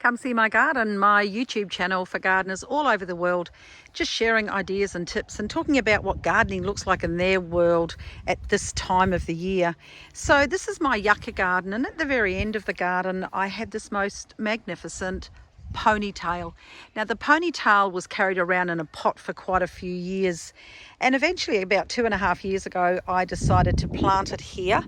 Come see my garden, my YouTube channel for gardeners all over the world, just sharing ideas and tips and talking about what gardening looks like in their world at this time of the year. So this is my yucca garden, and at the very end of the garden I have this most magnificent ponytail. Now the ponytail was carried around in a pot for quite a few years, and eventually about 2.5 years ago I decided to plant it here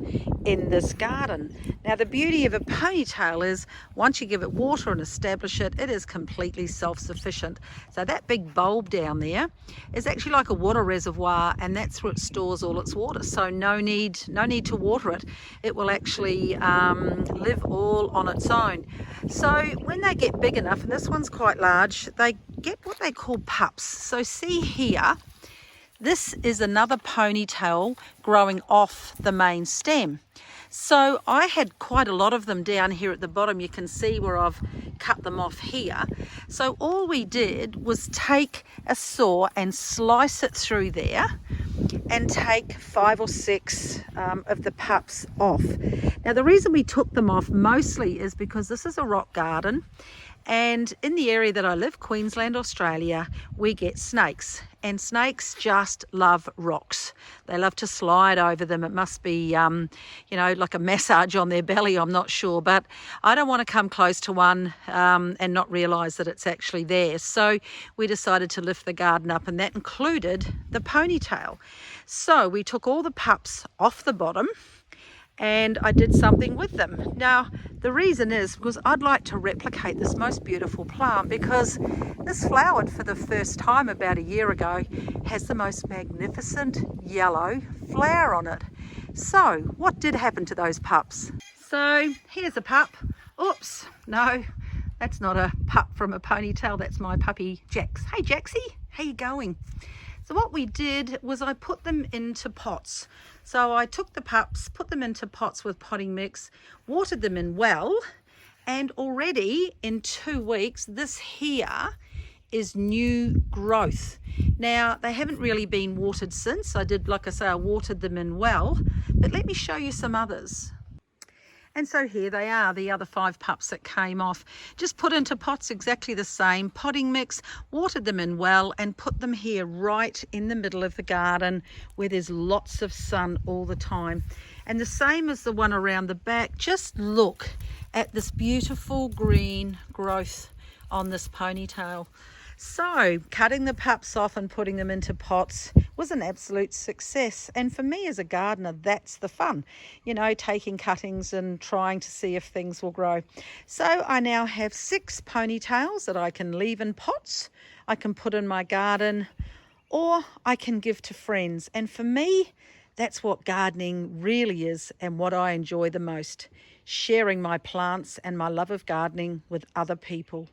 in this garden. Now the beauty of a ponytail is once you give it water and establish it, it is completely self-sufficient. So that big bulb down there is actually like a water reservoir, and that's where it stores all its water. So no need to water it. It will actually live all on its own. So when they get big enough, and this one's quite large, they get what they call pups. So see here, this is another ponytail growing off the main stem. So I had quite a lot of them down here at the bottom. You can see where I've cut them off here. So all we did was take a saw and slice it through there and take 5 or 6 of the pups off. Now the reason we took them off mostly is because this is a rock garden, and in the area that I live, Queensland, Australia, we get snakes, and snakes just love rocks. They love to slide over them. It must be, like a massage on their belly, I'm not sure, but I don't want to come close to one and not realise that it's actually there. So we decided to lift the garden up, and that included the ponytail. So we took all the pups off the bottom, and I did something with them. Now the reason is because I'd like to replicate this most beautiful plant, because this flowered for the first time about a year ago, has the most magnificent yellow flower on it. So what did happen to those pups? So here's a pup. Oops, no, that's not a pup from a ponytail, that's my puppy Jax. Hey Jaxie, how you going? So what we did was I put them into pots. So I took the pups, put them into pots with potting mix, watered them in well, and already in 2 weeks, this here is new growth. Now, they haven't really been watered since. I did, like I say, I watered them in well, but let me show you some others. And so here they are, the other 5 pups that came off. Just put into pots exactly the same, potting mix, watered them in well, and put them here right in the middle of the garden where there's lots of sun all the time. And the same as the one around the back. Just look at this beautiful green growth on this ponytail. So cutting the pups off and putting them into pots was an absolute success. And for me as a gardener, that's the fun, taking cuttings and trying to see if things will grow. So I now have 6 ponytails that I can leave in pots, I can put in my garden, or I can give to friends. And for me, that's what gardening really is, and what I enjoy the most, sharing my plants and my love of gardening with other people.